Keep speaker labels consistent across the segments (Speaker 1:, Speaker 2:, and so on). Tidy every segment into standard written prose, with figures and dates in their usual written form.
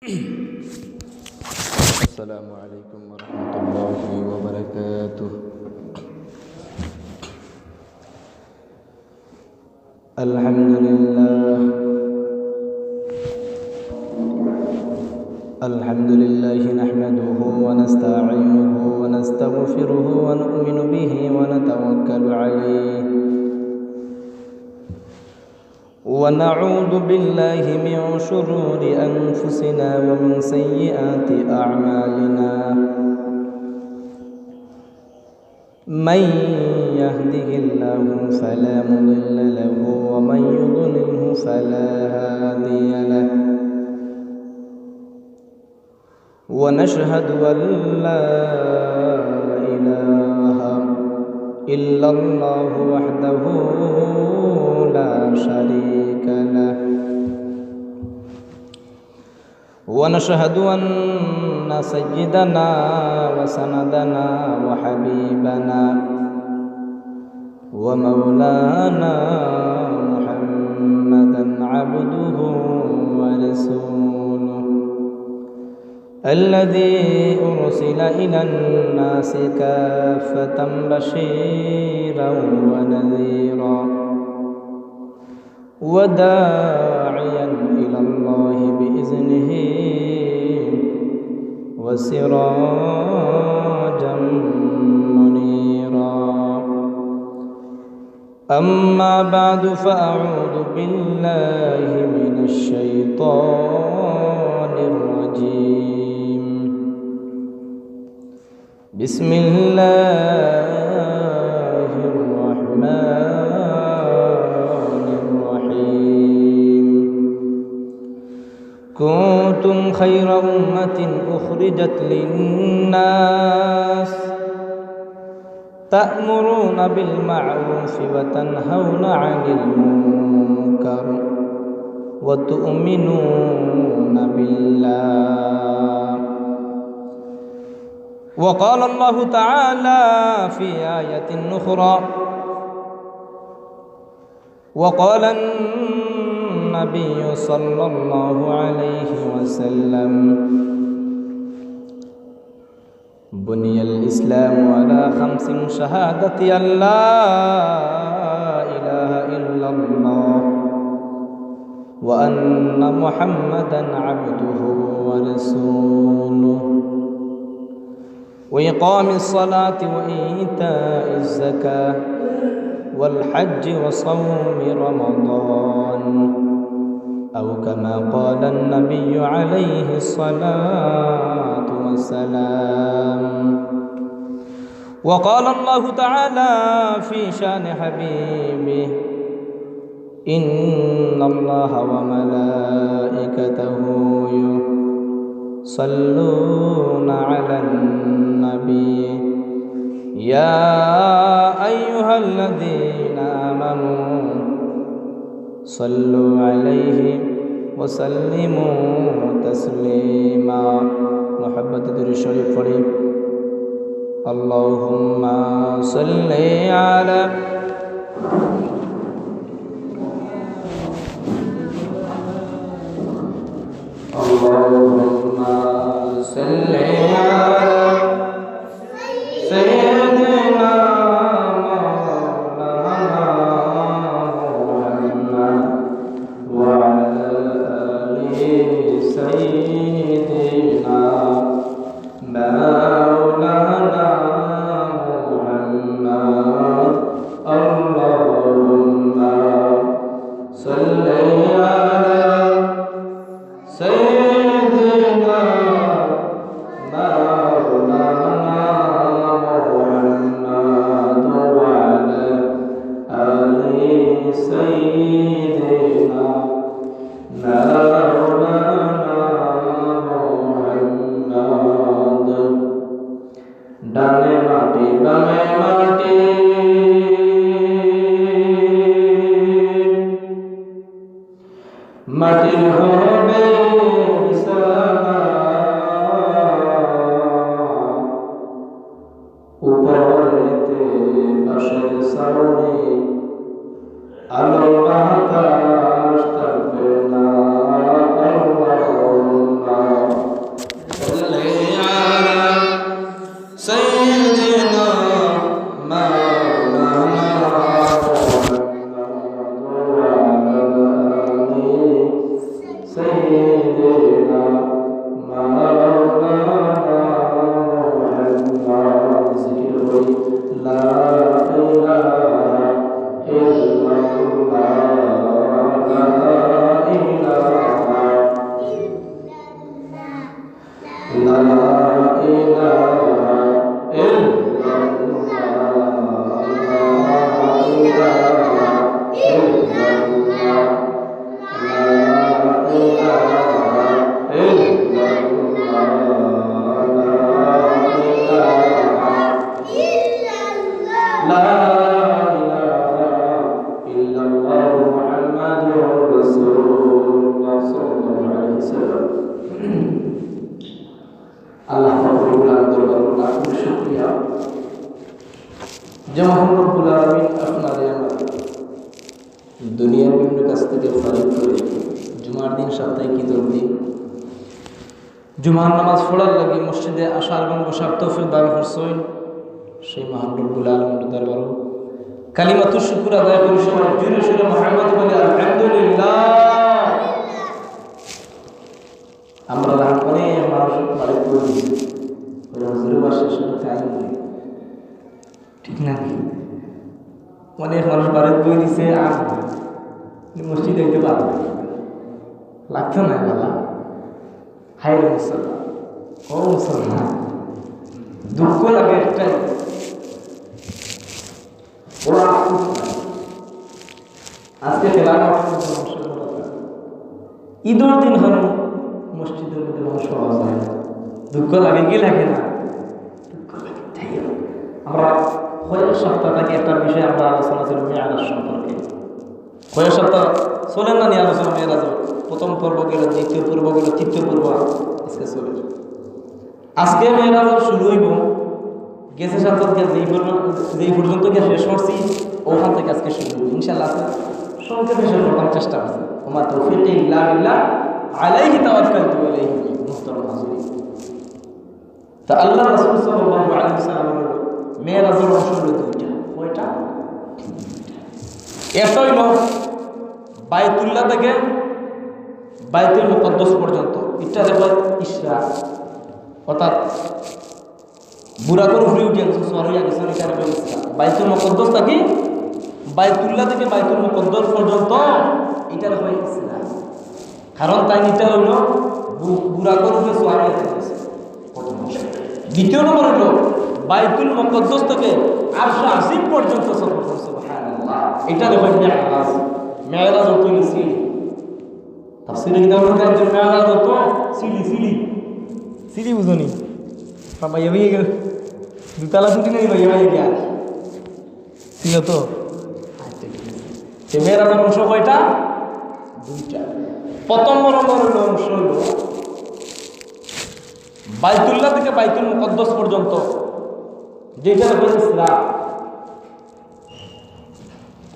Speaker 1: السلام عليكم ورحمة الله وبركاته. الحمد لله نحمده ونستعينه ونستغفره ونؤمن به ونتوكل عليه ونعوذ بالله من شرور أنفسنا ومن سيئات أعمالنا. من يهده الله فلا مضل له ومن يضلله فلا هادي له. ونشهد أن لا إله إلا الله وحده لا شريك له. ونشهد أن سيدنا وسندنا وحبيبنا ومولانا محمدا عبده ورسوله الذي أرسل إلى الناس كافة بشيرا ونذيرا وداعيا إلى الله بإذنه وسراجا منيرا. أما بعد فأعوذ بالله من الشيطان الرجيم. بسم الله الرحمن الرحيم. كنتم خير أمة أخرجت للناس تأمرون بالمعروف وتنهون عن المنكر وتؤمنون بالله. وقال الله تعالى في آية أخرى: وقال النبي صلى الله عليه وسلم: بني الإسلام على 5: شهادة أن لا إله إلا الله وأن محمدا عبده ورسوله وإقام الصلاة وإيتاء الزكاة والحج وصوم رمضان، أو كما قال النبي عليه الصلاة والسلام. وقال الله تعالى في شان حبيبه: إن الله وملائكته يصلون على النبي يا أيها الذين آمنوا صلوا عليه وسلموا تسليما. محبت در الشريف فريق. اللهم صل على اللهم صل على سيدنا مولانا محمد وعلى آل سيدنا مولانا محمد. اللهم صل على سيدنا مولانا محمد وعلى آل سيدنا مولانا محمد. ডানে মাটি বামে মাটি মাটির হবে আল্লাহ রাব্বুল আলামিনের দরবারে লাখ শুকরিয়া যে মহান রব্বুল আলামিন আপনাদের আমার দুনিয়ার বিভিন্ন কাছ থেকে ফারিক করে জুমার দিন সাপ্তাহিক ঈদের দিন জুমার নামাজ পড়ার লাগে মসজিদে আসার এবং বসার তৌফিক দান করছেন। সেই মহান রব্বুল আলামিনের দরবারে কালিমাতু শুকর আদায় করি সবাই জুড়ে সুরে মুহাম্মদ বলে আলহামদুলিল্লাহ। আমরা অনেক মানুষ বাড়ি করে হুজুরের বাসার সাথে চাই ঠিক না, অনেক মানুষ বাড়িতে বই দিছে আর মসজিদে যেতে পারবে লাগতো না বাবা। হাই রে মুসলমান, ও মুসলমান, দুঃখ লাগে একটাই, ওরা আজকে ঈদের দিন হল মসজিদের মধ্যে মানুষ পাওয়া যায় না। দুঃখ লাগে কি লাগে না? দুঃখ লাগে। আমরা কয়েক সপ্তাহটাকে একটা বিষয় আমরা আলোচনা ছিল মেয়ারাজ সম্পর্কে। কয়েক সপ্তাহ চলেন না নিয়ে আলোচনা মেয়ারাজ, প্রথম পর্ব গেল, দ্বিতীয় পর্ব গেল, তৃতীয় পর্ব আজকে চলে। আজকে মেয়ারাজ শুরু হইব গেছে সপ্তাহ যেই পর্যন্ত গিয়ে শেষ করছি ওখান থেকে আজকে শুরু হইব ইনশাআল্লাহ। সংক্ষেপে শেষ করবার চেষ্টা করছি। ওমা তৌফিক ইল্লা বিল্লাহ আলাইহি তাওয়াক্কালতু আলাইহি মুহতারাম হাজিরিন। তা আল্লাহ রাসূল সাল্লাল্লাহু আলাইহি ওয়াসাল্লাম মেরাজের অংশ হলো দুইটা। কয়টা? একটা হইল বাইতুল্লাহ থেকে বাইতুল মুকদ্দাস পর্যন্ত, এটা দেখো ইসরা, অর্থাৎ বুড়াগর ঘুরে উঠে গেছে, সরিয়া গেছে, এখানে ইসরা। বাইতুল মুকদ্দাস থেকে বাইতুল্লাহ থেকে বাইতুল মুকদ্দাস পর্যন্ত এটা দেখো ইসরা। কারণ তাই এটা হইল বুড়াগর ঘুরে সরিয়া গেছে। দ্বিতীয় নম্বর হলো বাইতুল মুকদ্দাস থেকে আরশ আজিম পর্যন্ত সফর করছে। সুবহানাল্লাহ, এটা দেখো মেরাজ। মেরাজ হতো সিঁড়ি, তাফসীরে কিতাবের মধ্যে আছে মেরাজ হতো সিঁড়ি। সিঁড়ি বুঝুনি বাবা, এভাবে গেল দুতলা ছুটি নেই ভাই, এভাবে গিয়া ছিল তো। মেরাজের অংশ কয়টা? দুইটা। প্রথম নম্বর হলো অংশ হলো বাইতুল্লাহ থেকে বাইতুল মুকদ্দাস পর্যন্ত, যেটা ইসরা।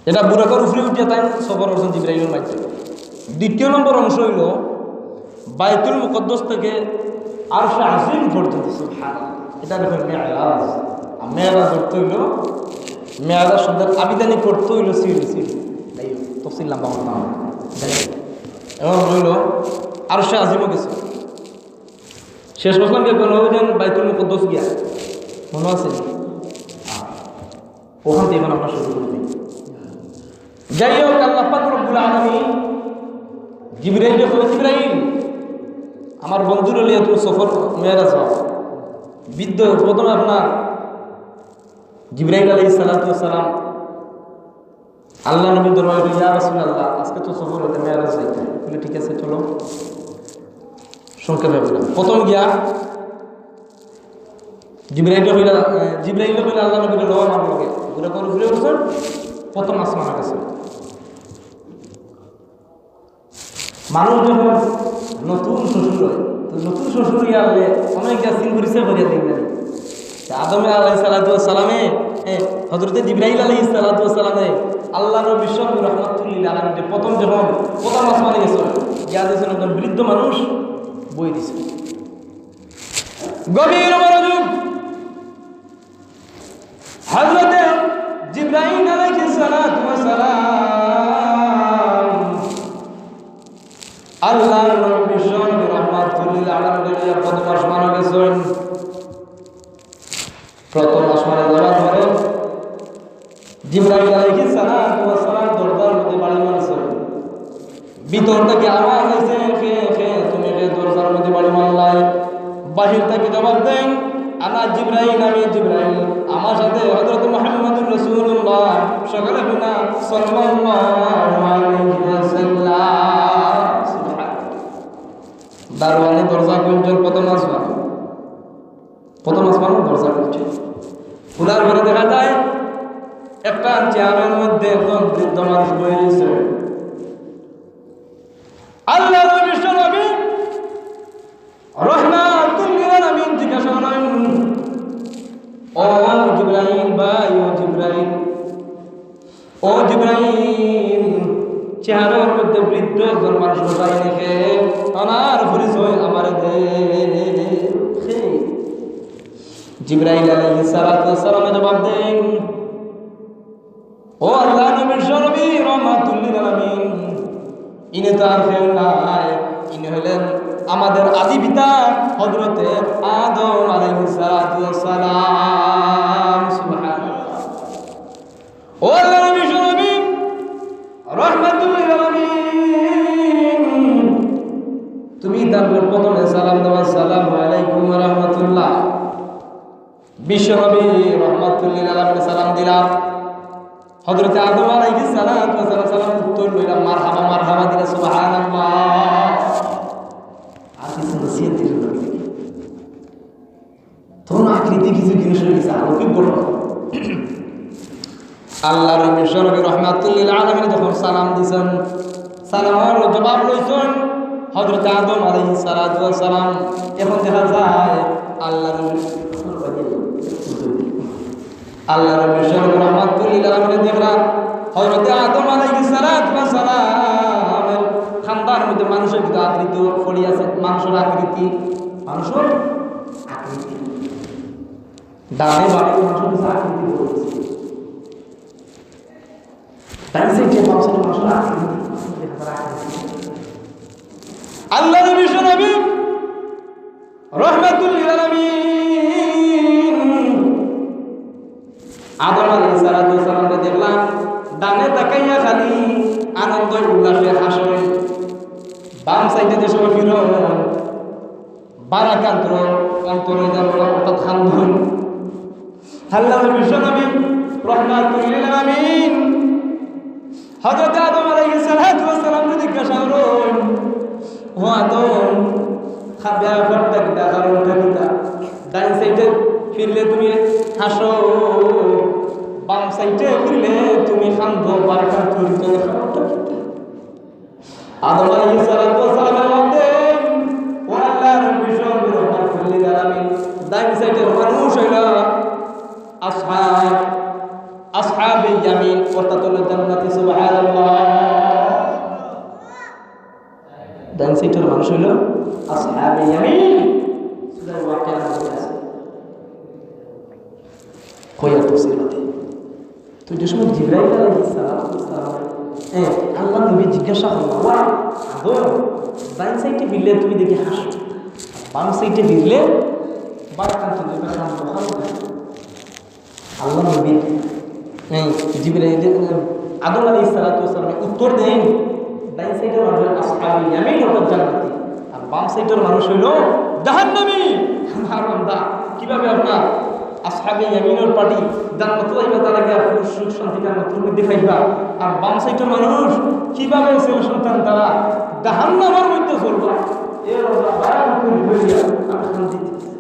Speaker 1: এটা বুড়াকর উফরে উঠিয়া তাই সফর করছেন জিবরাইলের মাধ্যমে। দ্বিতীয় নম্বর অংশ হইল বাইতুল মুকদ্দাস থেকে আরশ আজিম পর্যন্ত। সুবহানাল্লাহ, এটা দেখুন মেরাজ। আর মেরাজ অর্থ হইল, মেরাজ শব্দের আবিধানিক অর্থ হইল সিঁড়ি। তাই তফসিল লম্বা কথা এবং হইল আরশ আজিমও গেছে। শেষ বছর কে কোনো যেন বাইতুল মুকদ্দাস গিয়া মনে আছে, ওখান থেকে এখন আমরা শুরু করে দিই। যাই হোক, আল্লাহ পাক রব্বুল আলামিন জিবরাইল যখন জিবরাইল আমার বন্ধুর লিয়ে তুমি সফর মেরাজ বিদ্য, প্রথমে আপনার জিবরাইল আলাইহিস সালাতু ওয়াস সালাম আল্লাহ নবীর দরবারে ইয়া রাসূলুল্লাহ, আজকে তো সফর হতে মেরাজ যাইতে বলে, ঠিক আছে চলো। সংক্ষেপে বললাম, প্রথম গিয়া জিবরাইল হইলা আল্লাহ নবীর রওনা আমার লগে ঘুরে ঘুরে বছর প্রথম আসমানে গেছে। মানুষ যখন নতুন শ্বশুর হয়, তো নতুন শ্বশুর ইয়ালে অনেক সিং পরিচয় করিয়া দেখবেন। আদমে আলাইহিস সালাতু ওয়াস সালামে হযরতে জিবরাইল আলাইহিস সালাতু ওয়াস সালামে আল্লাহ নবী বিশ্বনবী রাহমাতুল্লিল আলামিন প্রথম যখন প্রথম আসমানে গেছে, গিয়া দেখছেন একজন বৃদ্ধ মানুষ বই দিছে, গভীর মনোযোগ। হযরতে জিবরাইল আলাইহিস সালাতু ওয়াস সালাম আল্লাহ নবী বিশ্বনবী রাহমাতুল্লিল আলামিন প্রথম আসমানে গেছেন। প্রথম আসমানে যাওয়ার পরে জিবরাইল আলাইহিস সালাতু ওয়াস সালাম দরজার মধ্যে বাড়ি মারছেন। ভিতর থেকে আওয়াজ হয়েছে, তুমি দরজার মধ্যে বাড়ি মারলাই। বাহির থেকে জবাব দেন, আনা জিবরাইল, আমি জিবরাইল, আমার সাথে হযরত মুহাম্মদুর রাসূলুল্লাহ সকলে বিনা সাল্লাল্লাহু আলাইহি ওয়াসাল্লাম। সুবহানাল্লাহ। দারওয়ানে দরজা খুলছেন, প্রথম আসমান দরজা খুলছে। খোলার পরে দেখা যায় একটা চেয়ারের মধ্যে একজন বৃদ্ধ মানুষ বসে রয়েছে। আল্লাহ বিশ্ব নবী রহমাতুল লিল আলামিন জিজ্ঞাসা করেন, ও জিবরাইল ভাই, ও জিবরাইল, চেহারার মধ্যে বৃদ্ধ একজন মানুষ বসাই রেখে ওনার পরিচয় আমার দে। জিবরাইল আলাইহিস সালাতু ওয়াস সালাম জবাব দেন, ও আল্লাহ নবীর নবী রহমাতুল লিল আলামিন, ইনি তো আর কেউ নাই, ইনি হলেন আমাদের আদি পিতা হযরতে আদম আলাইহিস সালাতু ওয়াস সালাম। সুবহানাল্লাহ। ও আল্লাহ নবীর নবী রহমাতুল লিল আলামিন, তুমি তারপর প্রথমে সালাম দেওয়া, আসসালামু আলাইকুম ওয়া রাহমাতুল্লাহ। বিশ্ব নবী রহমাতুল লিল আলামিন সালাম দিলাম, হযরত আদম আলাইহিস সালাতু ওয়াস সালাম উত্তর দিলাম মারহাবা মারহাবা দিলা। সুবহানাল্লাহ। আর কিছু নসিহত দিলেন নবী, তখন আকৃতি কিছু জিনিস রয়েছে অলৌকিক ঘটনা। আল্লাহর বিশ্ব নবী রহমাতুল লিল আলামিন যখন সালাম দিছেন, সালামের জবাব লইছেন হযরত আদম আলাইহিস সালাতু ওয়াস সালাম। এখন দেখা যায় আল্লাহর বিশ্ব নবী রহমাতুল লিল আলামিন দেখলাম হযরত আদম আলাইহিস সালাতু ওয়াস সালামের খানদার মধ্যে মানুষের কিন্তু আকৃতি পড়ি আছে, মানুষের আকৃতি ডানে বামে মানুষের আকৃতি পড়েছে, তাই যে মানুষের আকৃতি আল্লাহ বিশ্ব নবী রহমাতুল লিল আলামিন আদম আলাইহিস সালাতু ওয়াস সালামকে দেখলাম ডানে তাকাইয়া খালি আনন্দ উল্লাসে হাসেন, বাম সাইডে যে সময় ফিরন বারাকান্তর অন্তরে অর্থাৎ খান্দন। আল্লাহ বিশ্ব নবী রহমাতুল লিল আলামিন হযরত আদম আলাইহিস সালাতু ওয়াস সালামকে জিজ্ঞাসা করেন, ও আদম, খাবে ফটটা কিতা কারণটা কিতা? ডান সাইডে ফিরলে তুমি হাসো, বাম সাইডে ফিরলে তুমি কান্দো, বারাকাতুর কারণটা কিতা? আদম আলাইহিস সালাতু ওয়াস সালামের মধ্যে ও আল্লাহর বিশ্ব নবী রহমাতুল লিল আলামিন ডান সাইডের মানুষ হইল আসহাবে ইয়ামিন অর্থাৎ জান্নাতি। সুবহানাল্লাহ। ডান সাইডের মানুষ হইল আসহাবে ইয়ামিন। সূরা ওয়াকিয়ার মধ্যে আছে কয়টা তাফসীর আছে। তো যে সময় জিবরাইল আলাইহিস সালাম আল্লাহ নবী জিজ্ঞাসা করলেন, আদম, ডান সাইডে ফিরলে তুমি দেখি হাসো, বাম সাইডে ফিরলে বারাকাত তুমি খান্দো। আল্লাহ নবী জিবরাইল আদম আলাইহিস সালাতু ওয়াস সালাম উত্তর দেন, ডান সাইডের মানুষ আসহাবে ইয়ামিন অর্থাৎ জান্নাতি, আর বাম সাইডের মানুষ হইল জাহান্নামী। আমার বান্দা, কিভাবে আপনার আসহাবে ইয়ামিনের পার্টি জান্নাতে যাইবা, তার আগে আপনি সুখ শান্তি জান্নাতের মধ্যে পাইবা, আর বাম সাইডের মানুষ কিভাবে ছেলে সন্তান তারা জাহান্নামের মধ্যে চলবা। এর বারাকাতুল হইয়া আমি শান্তি দিচ্ছি।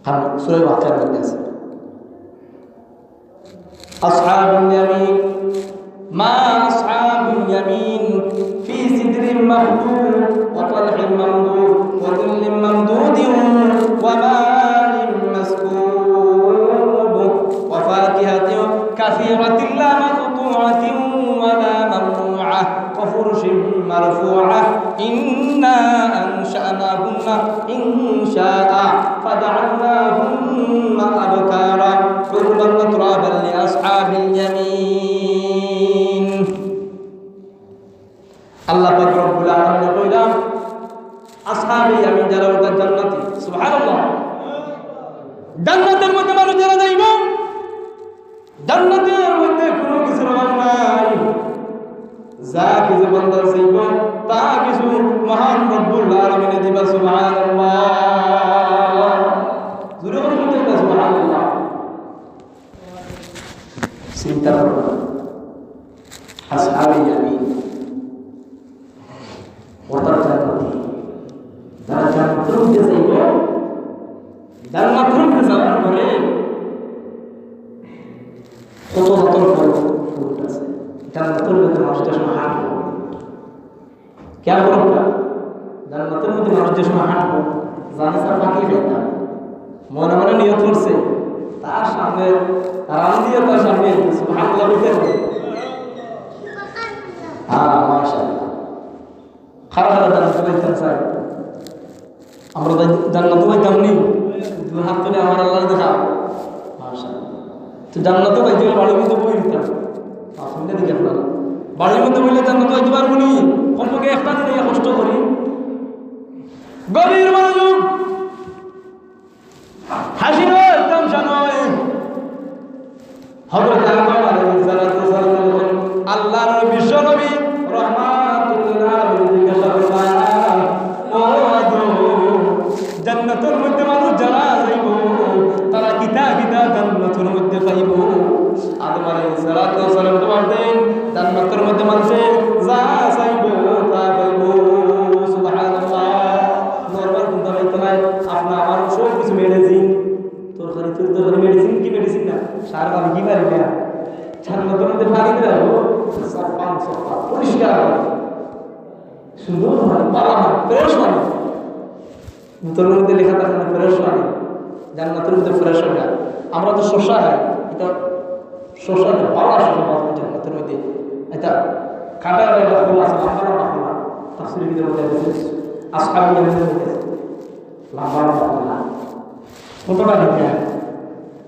Speaker 1: আর সূরা ওয়াকিয়ার মধ্যে আছে আসহাবুল ইয়ামিন মা আসহাবুল ইয়ামিন ফি সিদরিন মাহদুদ ওয়া তালহিন মামদুদ ওয়া যিল্লিন মামদুদিন ওয়া মা'in মাসকুব ওয়া ফাকিহাতিন কাসীরাতিন লা মাকতু'আতিন ওয়া লা মামনু'আহ ওয়া ফুরুশিন মারফু'আহ ইন্না আনশা'নাহুন্না ইনশা'a ফাজa'alnahunna abkara urban atraban li ashabil yamin। আল্লাহ পাক রব্বুল আলামিন কইলাম আসহাবে ইয়ামিন যারা ওটা জান্নাতি। সুবহানাল্লাহ। জান্নাতের মধ্যে মানুষ যারা যাইব, জান্নাতের মধ্যে কোনো কিছুর অভাব নাই, যা কিছু বান্দা চাইব তা কিছু মহান রব্বুল আলামিন দিবা। সুবহানাল্লাহ। মধ্যে যাইব জান্নাতের মধ্যে যাওয়ার পরে কত যতন ফুল আছে জান্নাতের মধ্যে মানুষদের সময় হাঁটবো কেন বলবো জান্নাতের মধ্যে মানুষদের সময় হাঁটবো জানে স্যার বাকি খাইতাম মনে মনে নিয়ত করছে তার সামনে রান দিয়ে তার সামনে সুবহানাল্লাহ বলতে হবে মাশাআল্লাহ খারাপ জান্নাতে পাইতাম স্যার আমরা জান্নাতে পাইতাম নি দুই হাত তুলে আমার আল্লাহর দেখা মাশাআল্লাহ তো জান্নাতে পাইতে বাড়ির মধ্যে বই নিতাম আসলে দিকে আপনারা বাড়ির মধ্যে বইলে জান্নাতে পাইতে পারবো নি কমপক্ষে একটা দিন কষ্ট করি গভীর মনোযোগ হাসির একদম জানোয় হযরত আদম আলাইহিস সালাতু ওয়াস সালাম আল্লাহর বিশ্ব নবী রাহমাতুল্লাহ আলাইহি ওয়াসাল্লাম ও আদম জান্নাতের মধ্যে মানুষ যারা যাইব তারা কিতা কিতা জান্নাতের মধ্যে পাইব আদম আলাইহিস সালাতু ওয়াস সালাম বলেন জান্নাতের মধ্যে মানুষে যা চাইব তা পাইব সুবহানাল্লাহ নরমাল কোনটা পাইতো না আপনি আমার সব কিছু মেডিসিন তোর মেডিসিন কি মেডিসিন না সার আমি কি পারি না জান্নাতের মধ্যে পানি দেবো সাফান সাফা পরিষ্কার সুন্দর মানে পালা ফ্রেশ মানে তোর মধ্যে লেখা থাকে না ফ্রেশ মানে জান্নাতের মধ্যে ফ্রেশ হবে আমরা তো শসা খাই এটা শসা পালা শসা পাবো জান্নাতের মধ্যে এটা কাটার একটা ফুল আছে লম্বা লম্বা ফুল তাফসীরের ভিতরে বলা আছে আসহাবুল ইয়ামিনের মধ্যে লম্বা লম্বা ফুল কতটা দিতে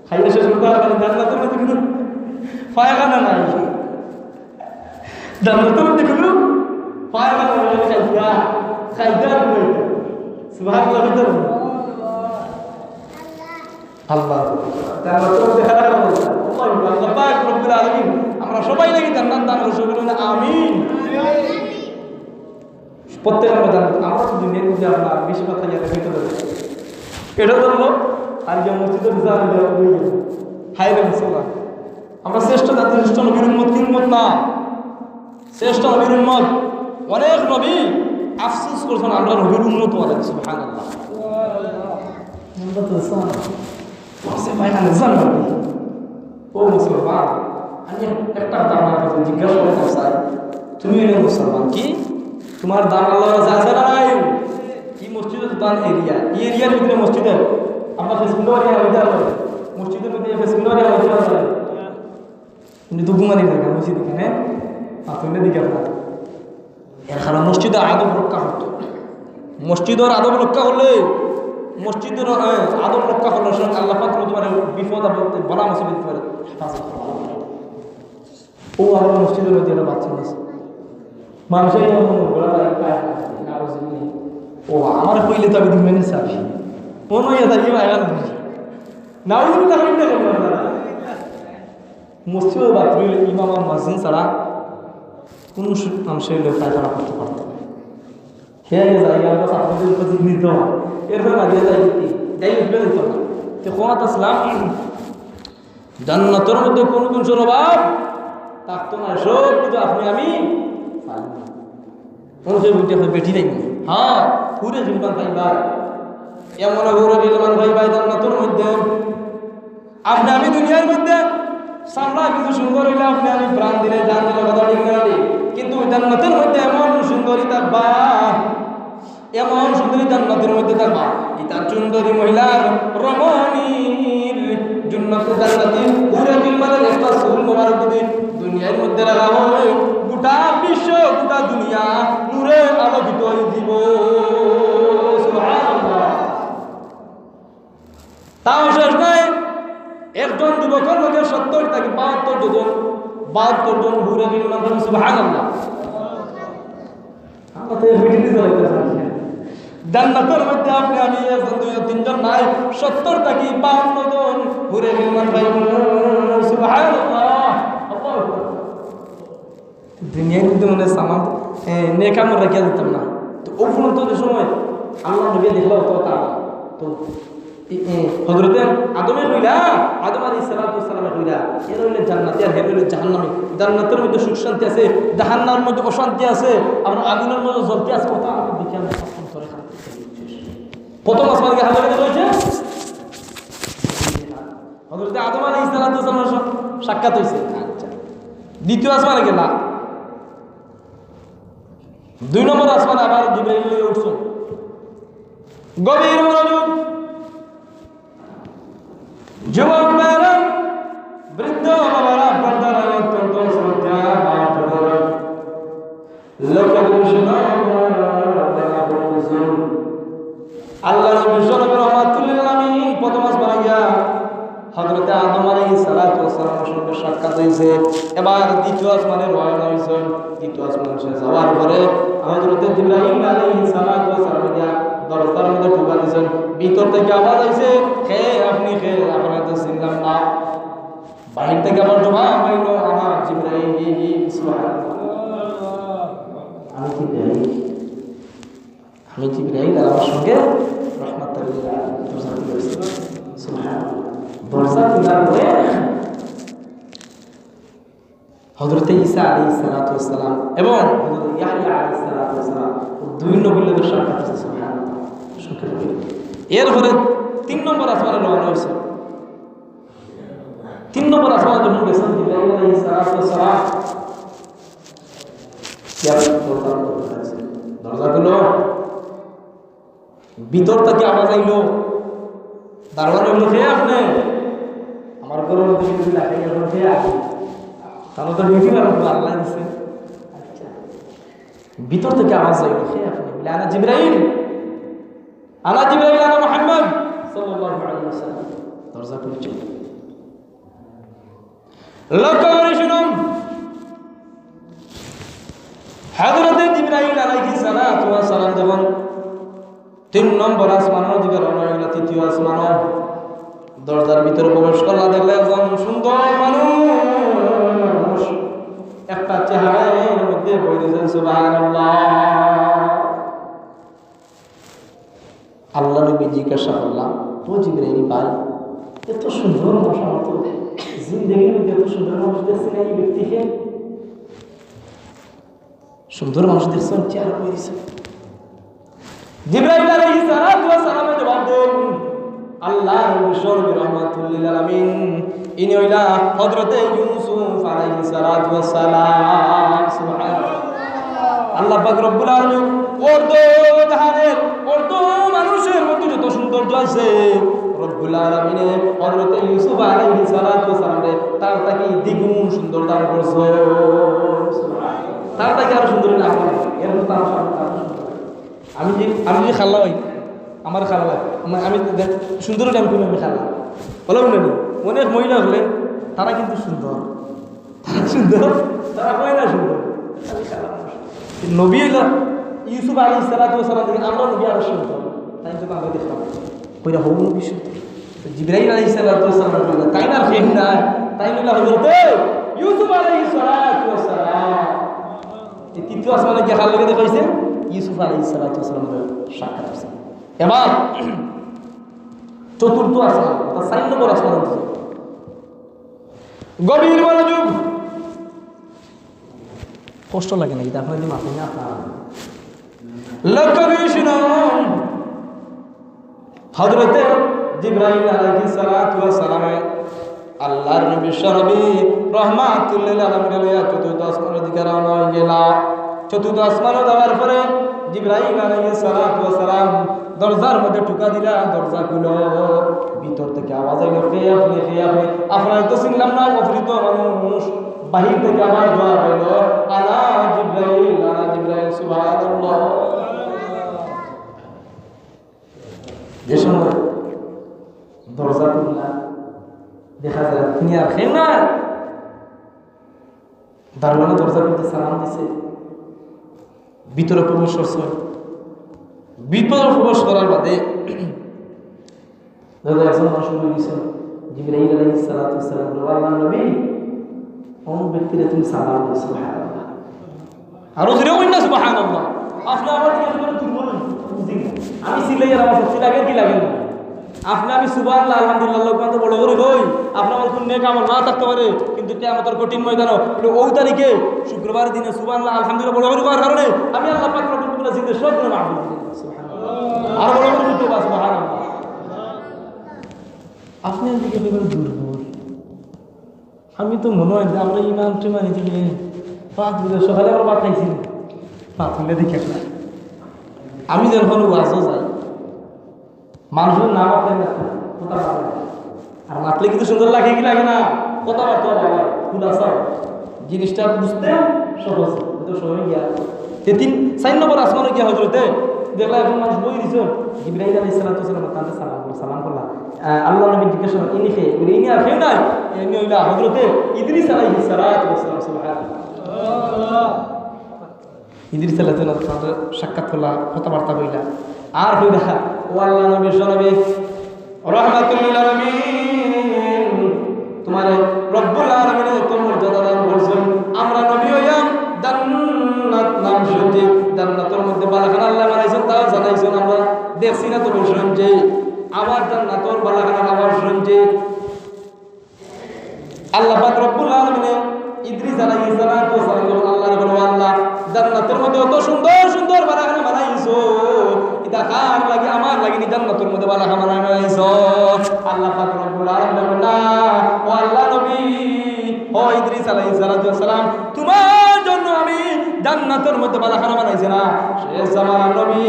Speaker 1: খাইয়ে শেষ করতে হবে জান্নাতের মধ্যে কোনো পায়খানা নাই জান্নাতের মধ্যে কোনো পায়খানা নাই খাইতে হবে সুবহানাল্লাহ আল্লাহ জান্নাতের মধ্যে খারাপ হবে আল্লাহ পাক রব্বুল আলামিন আমরা সবাই লাগি জান্নাত দান করুন বলুন আমিন প্রত্যেক আমরা জান্নাত আমরা তো দুনিয়ার মধ্যে আমরা বেশি কথা জানি ভিতরে এটা বলবো আর যে মসজিদের জান দেওয়া হয়ে গেল হাই রে মুসলমান আমরা শ্রেষ্ঠ জাতি শ্রেষ্ঠ নবীর উম্মত না শ্রেষ্ঠ নবীর উম্মত অনেক নবী আফসোস করছেন আমরা নবীর উম্মত বলেন সুবহানাল্লাহ আমরা তো জান ওসে পায়খানা জান ও মুসলমান আমি একটা দাম আপনাকে জিজ্ঞাসা করতে চাই তুমি হলে মুসলমান কি তোমার দাম আল্লাহ রাজা আছে না নাই এই মসজিদের দান এরিয়া এই এরিয়ার ভিতরে মসজিদের আমরা ফেসবুকে হইতে হবে মসজিদের মধ্যে ফেসবুকে হইতে হবে কিন্তু তো ঘুমানি থাকে মসজিদ এখানে আপনাদের দিকে আপনার এর কারণ মসজিদের আদব রক্ষা করতো মসজিদের আদব রক্ষা করলে মসজিদের আদব রক্ষা করলে আল্লাহ পাক তোমার বিপদ আপদ বলা মুসিবত দিতে পারে ও আমার মসজিদের মধ্যে একটা বাচ্চা আছে মানুষের ও আমার কইলে তো আমি দিবেন চাবি মনে হইয়া থাকি নাও মসজিদ বাথরুমে ইমাম আর মাসজিদ ছাড়া কোন মানুষের পায়খানা করতে পারত না হ্যাঁ জায়গা আপনাদের উপস্থিত নিত এরপরে বাদিয়ে যাই যাই উঠবে দিত না তো কোয়াত আসলাম জান্নাতের মধ্যে কোন কিছুর অভাব থাকতো না সব কিছু আপনি আমি মানুষের বুঝতে হয় বেঠি নাই হ্যাঁ পুরে জিলমান পাইবা এমন ঘুরে জিলমান পাইবা জান্নাতের মধ্যে আপনি আমি দুনিয়ার মধ্যে সামলা কিছু সুন্দর হইলে আপনি আমি প্রাণ দিলে জান দিলে কথা ঠিক না কিন্তু জান্নাতের মধ্যে এমন সুন্দরী থাকবা এমন সুন্দরী জান্নাতের মধ্যে থাকবা এটা সুন্দরী মহিলার রমণীর জান্নাতে জান্নাতে পুরো জিলমানের একটা সুল মোবারক যদি দুনিয়ার মধ্যে রাখা হয় গোটা বিশ্ব গোটা দুনিয়া নূরে আলোকিত হয়ে দিব সুবহানাল্লাহ তাও শেষ নাই একজন যুবকের মধ্যে 70 থেকে 72 জন ঘুরে গেল মানুষ সুবহানাল্লাহ আমাদের ভিডিও চলতেছে জান্নাতের মধ্যে আপনি আমি একজন দুই তিনজন নাই 70 থেকে 52 জন ঘুরে গেল মানুষ সুবহানাল্লাহ দুনিয়ার মধ্যে মনে সামান নেকাম রাখিয়া দিতাম না তো ও পর্যন্ত যে সময় আল্লাহ নবী দেখলো তো হযরত আদমের হইলা আদম আলাইহিস সালাতু ওয়াস সালামের হইলা এর হইলে জান্নাতি আর হের হইলে জাহান্নামী জান্নাতের মধ্যে সুখ শান্তি আছে জাহান্নামের মধ্যে অশান্তি আছে আর আগুনের মধ্যে জ্বলতে আছে কথা আমি দেখি আমি অন্তরে প্রথম আসমানকে হাল লাগাতে হয়েছে হযরত আদম আলাইহিস সালামের সাক্ষাৎ হয়েছে। আচ্ছা, দ্বিতীয় আসমানে গেলা, 2 নম্বর আসমানে আবার জিবরাইল নিয়ে উঠছে। গভীর মনোযোগ, যুবক ভাইরা, বৃদ্ধ বাবারা, পর্দার অত্যন্ত শ্রদ্ধা লক্ষ্য করে শোনো। আল্লাহ নবী সাল্লাল্লাহু রাহমাতুল্লিল আলামিন প্রথম আসমানে গিয়া হযরত আদম আলাইহিস সালাতু ওয়াস সালামের সঙ্গে সাক্ষাৎ হয়েছে। এবার দ্বিতীয় আসমানে রওনা হয়েছে। দ্বিতীয় আসমানে যাওয়ার পরে হযরত জিবরাইল আলাইহিস সালাতু ওয়াস সালাম গিয়া দরজার মধ্যে ঢুকা দিয়েছেন। ভিতর থেকে আওয়াজ আইছে, হে আপনি কে? আপনাকে তো চিনলাম না। বাহির থেকে আবার জবাব আইল, আমার জিবরাইল। সুবহানাল্লাহ, আমি জিবরাইল আর আমার সঙ্গে রাহমাতুল লিল আলামিন দরজা খুলে দিয়েছে। সুবহানাল্লাহ, দরজা খোলার পরে হযরত ঈসা আলাইহিস সালাতু ওয়াস সালাম এবং হযরত ইয়াহইয়া আলাইহিস সালাতু ওয়াস সালাম 2 নবীর লোকের সাক্ষাৎ হয়েছে। সুবহানাল্লাহ, এরপরে 3 নম্বর আসমানে রওনা হয়েছে। 3 নম্বর আসমানে যখন গেছেন জিবরাইল আলাইহিস সালাতু ওয়াস সালাম দরজাগুলো ভিতর থেকে আওয়াজ আইলো, দারোয়ান বলল, কে আপনি? আমার ঘরের মধ্যে কিছু লাগে এখন কে আছে? তাহলে তো দেখি আল্লাহ দিচ্ছে। আচ্ছা, ভিতর থেকে আওয়াজ আইলো, কে আপনি? বলে, আনা জিবরাইল, আনা জিবরাইল, আনা মুহাম্মদ সাল্লাল্লাহু আলাইহি ওয়াসাল্লাম। দরজা খুলছে। লক্ষ্য করে শুনুন, হযরত জিবরাইল আলাইহিস সালাতু ওয়াস সালাম যখন 3 নম্বর আসমানের দিকে রওনা হইল, তৃতীয় আসমান, দরজার ভিতরে প্রবেশ করলা, দেখলে একজন সুন্দর মানুষ একটা চেহারার মধ্যে বলেছেন সুবহানাল্লাহ। আল্লাহ নবী জিজ্ঞাসা করলাম, ও জিবরাইল ভাই, এত সুন্দর মানুষ আমার তো জিন্দেগির মধ্যে এত সুন্দর মানুষ দেখছেন, এই ব্যক্তিকে সুন্দর মানুষ দেখছেন, চেহারা করেছে। জিবরাইল আলাইহিস সালাতু ওয়াস সালামের জবাব দেন, আল্লাহর নবী রাহমাতুল লিল আলামিন, ইনি হইলা হযরত ইউসুফ আলাইহিস সালাতু ওয়াস সালাম। সুবহানাল্লাহ, আল্লাহ পাক রব্বুল আলামিন ওরদো জাহানের ওরদো মানুষের মধ্যে যত সৌন্দর্য আছে, রব্বুল আলামিনে হযরত ইউসুফ আলাইহিস সালাতু ওয়াস সালামকে তার থেকে দ্বিগুণ সুন্দর দান করছে। সুবহানাল্লাহ, তার থেকে আরো সুন্দর না হয়, এর মতো তার আমি যে খাল্লা ভাই, আমার খাল্লা, আমি সুন্দর নাম করি, আমি খাল্লা বলো না, অনেক মহিলা হলে তারা কিন্তু সুন্দর, তারা সুন্দর, তারা হয় না সুন্দর। নবী ইউসুফ আলাইহিস সালাতু ওয়াস সালাম থেকে আমরা নবী আরো সুন্দর, তাই তো আমরা দেখলাম কইরা হবো নবী সুন্দর। জিবরাইল আলাইহিস সালাতু ওয়াস সালাম তাই না ফেম না, তাই না হযরত ইউসুফ আলাইহিস সালাতু ওয়াস সালাম এই তৃতীয় আসমানে গিয়ে খাল্লা লেগে দেখাইছে, ইউসুফ আলাইহিস সালাতু ওয়াস সালামের সাক্ষাৎ হয়েছে। এবার চতুর্থ আসমান, অর্থাৎ 4 নম্বর আসমান, গভীর মনোযোগ, কষ্ট লাগে নাকি? আপনার যদি মাথা না আপনার লক্ষ্য করে শুনুন, হযরত জিবরাইল আলাইহিস সালাতু ওয়াস সালাম আল্লাহর নবী শরবি রাহমাতুল লিল আলামিন চতুর্থ আসমানের দিকে রওনা হয়ে গেল। চতুর্থ আসমানে যাওয়ার পরে জিবরাইল আলাইহিস সালাতু ওয়াস সালাম দরজার মধ্যে ঠুকা দিলা, দরজা খুলো। ভিতর থেকে আওয়াজ আইল, কে আপনি? কে আপনি? আপনার তো চিনলাম না, অপরিচিত মানুষ। বাহির থেকে আবার জবাব আইল, আনা জিবরাইল, আনা জিবরাইল। সুবহানাল্লাহ, যে সময় দরজা খুললা দেখা যায় তিনি আর খেয়ে না, দারোয়ানে দরজা খুলতে সালাম দিছে, ভিতরে প্রবেশ করছে। ভিতরে প্রবেশ করার বাদে দাদা একজন মানুষ বলে দিয়েছেন, জিবরাইল আলাইহিস সালাতু ওয়াস সালাম, আল্লাহর নবী অমুক ব্যক্তিরে তুমি সালাম দিও। সুবহানাল্লাহ, আরো জোরে বলেন না সুবহানাল্লাহ। আপনি আমার দিকে করে তুমি বলেন, আমি সিলাই আর আমার সত্যি লাগে কি লাগে না? আপনি আমি সুবহানাল্লাহ আলহামদুলিল্লাহ লোক তো বড় করে কই, আপনার আমার কোন নেক আমল না থাকতে পারে, কিন্তু কিয়ামতের কঠিন ময়দানে ওই তারিখে শুক্রবার দিনে সুবহানাল্লাহ আলহামদুলিল্লাহ বড় করে করার কারণে আমি আল্লাহ পাক রব্বুল আলামিনের জিন্দে সব গুনাহ মাফ করে দিই। সুবহানাল্লাহ, আর বড় করে করতে সুবহানাল্লাহ। আপনি দিকে বলবেন দুর্বল। আমি তো মনে হয় যে আমরা ইমান টিমান এদিকে পাঁচ বুঝে সকালে আমরা ভাত খাইছি পাঁচ মিলে দেখে আমি যখন ওয়াজও যাই মানুষের নাম আপনার কথা আর মাতলে কিন্তু সুন্দর লাগে কি লাগে না কথাবার্তা বলা খুলাসা জিনিসটা বুঝতে সহজ তো সময় গিয়া তিন 4 নম্বর আসমানে গিয়া হজরতে দেখলা এখন মানুষ বই দিছ জিবরাইল আলাইহিস সালাতু ওয়াসালাম তাতে সালাম করলা আল্লাহ নবী জিজ্ঞাসা করেন ইনি কে ইনি আর কেউ নাই ইনি হইলা হযরতে ইদ্রিস আলাইহিস সালাতু ওয়াসালাম সুবহানাল্লাহ ইদ্রিস আলাইহিস সালাতু সাক্ষাৎ করলা কথাবার্তা কইলা আর কইলা ও আল্লাহ নবী শোনাবে রাহমাতুল লিল আলামিন তোমারে রব্বুল আলামিন তোমার মর্যাদা বলছেন আমরা নবী হইয়াম জান্নাত নাম শুনছি জান্নাতের মধ্যে বালাখানা আল্লাহ বানাইছেন তাও জানাইছেন আমরা দেখছি না তুমি শুনছি আবার জান্নাতের বালাখানা আবার শুনছি আল্লাহ পাক রব্বুল আলামিন ইদ্রিস আলাইহিস সালাতু ওয়াসালাম আল্লাহর বলে আল্লাহ জান্নাতের মধ্যে কত সুন্দর সুন্দর বালাখানা বানাইছো এটা কার লাগি আমার লাগি নি জান্নাতের মধ্যে বালাখানা বানাইছো আল্লাহ পাক রব্বুল আলামিন না ও আল্লাহ নবী ও ইদ্রিস আলাইহিস সালাতু ওয়াসালাম তোমার জন্য আমি জান্নাতের মধ্যে বালাখানা বানাইছি না শেষ জামানার নবী